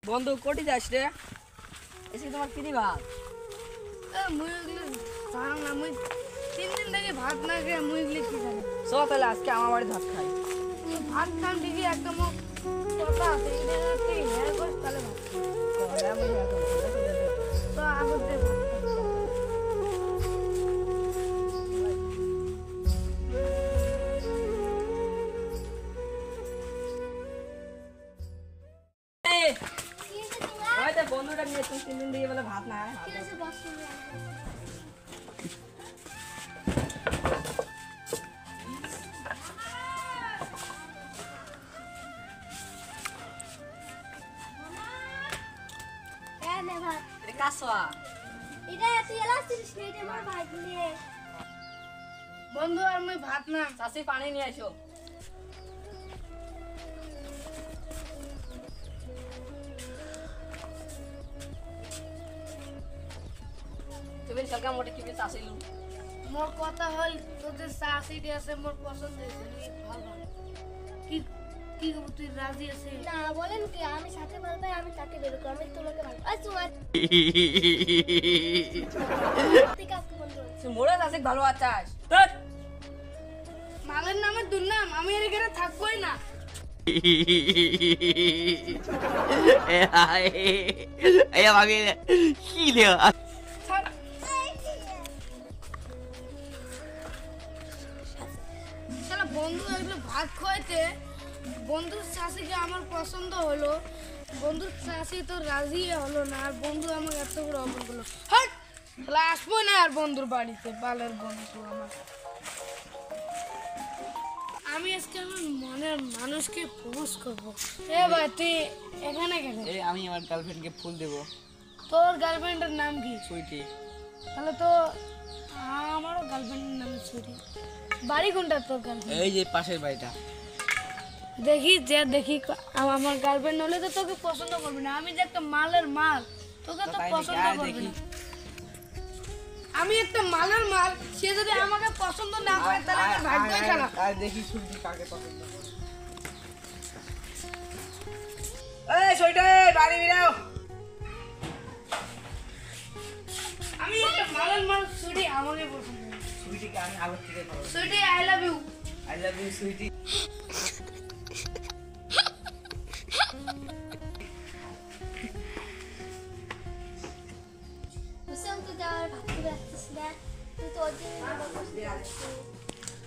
বন্ধু কোটি যাস রে? এসে তোমার কি দিবা? মুই না মুই 3 দিন থেকে ভাত না খেয়ে মুই কি খাই। চল তাহলে আজকে আমার বাড়ি ভাত খাই। ভাত খান ঠিকই একটা মুখ কথা আছে এটা তুই হেয়ার করিস তাহলে ভাত তো আগর দে বন্ধুটা নিয়ে 3 দিন দিয়ে বলে ভাত না বন্ধু আর মুই ভাত না চাষি পানি নিয়ে আসো। তুমি সরকার মোটে কি চাষিলু মোর কথা হল তোদের চাষি আছে মোর পছন্দ হয়েছে ভালো কি কি তুই রাজি আছে না বলেন কি আমি সাথে ভালো পাই আমি তাকে বের করব আমি তোমাকে ভালো আই তোমার ঠিক আছে বন্ধু তুই মোড়ে চাষি ভালো আছিস মালের নামে দুর্নাম আমি এর ঘরে থাকবই না এই ভাগে কি রে শালা বন্ধু এগুলো ভাত খাইতে বন্ধুর চাষিকে আমার পছন্দ হলো বন্ধুর চাষি তো রাজি হলো না আর বন্ধু আমাকে এত করে অপমান করলো হাট তাহলে আসবো না আর বন্ধুর বাড়িতে বালের বন্ধু আমার আমি আজকে আমার মনের মানুষকে প্রপোজ করবো এ ভাই তুই এখানে কেন আমি আমার গার্লফ্রেন্ডকে ফুল দেব। তোর গার্লফ্রেন্ডের নাম কি সুইটি। তাহলে তো আমারও গার্লফ্রেন্ডের নাম সুইটি বাড়ি কোনটা তোর গার্লফ্রেন্ড এই যে পাশের বাড়িটা। দেখি যে দেখি আমার গার্লফ্রেন্ড হলে তো তোকে পছন্দ করবে না আমি যে একটা মালের মাল তোকে তো পছন্দ করবে না আমি একটা মালের মাল সে যদি আমাকে পছন্দ না করে তাহলে আমার ভাগ্যই খারাপ আর দেখি সুইটি কাকে পছন্দ করে। এই সুইটি বাড়ি বেরাও। আমি একটা মালের মাল সুইটি আমাকে পছন্দ করে সুইটিকে আমি আগের থেকে ভালো। Sweetie I love you sweetie. বুঝলাম তুই তো আর ভাত করে আসছিস না তুই তো ওর জন্য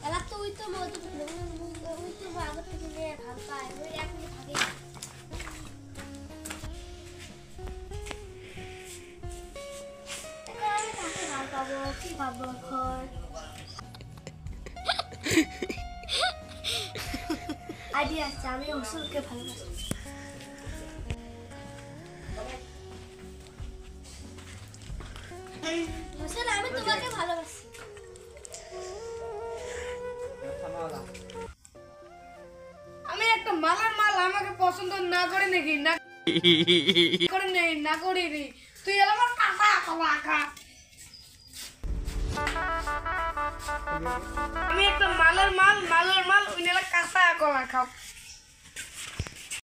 এলা তো ওই তো মজা ওই তো আগর থেকে নিয়ে ভালো পায় ওই এখন থাকে আমি তাকে ভালো পাবো কি ভাববো এখন আইডিয়া আছে আমি অসুরকে ভালোবাসি হোসেন আমি তোমাকে ভালোবাসি আমি একটা মালের মাল আমাকে পছন্দ না করে নাকি না করে নেই না করিনি তুই আমার কাকা কাকা আমি একটা মালের মাল ওই নেলা কাঁচা কলা খাও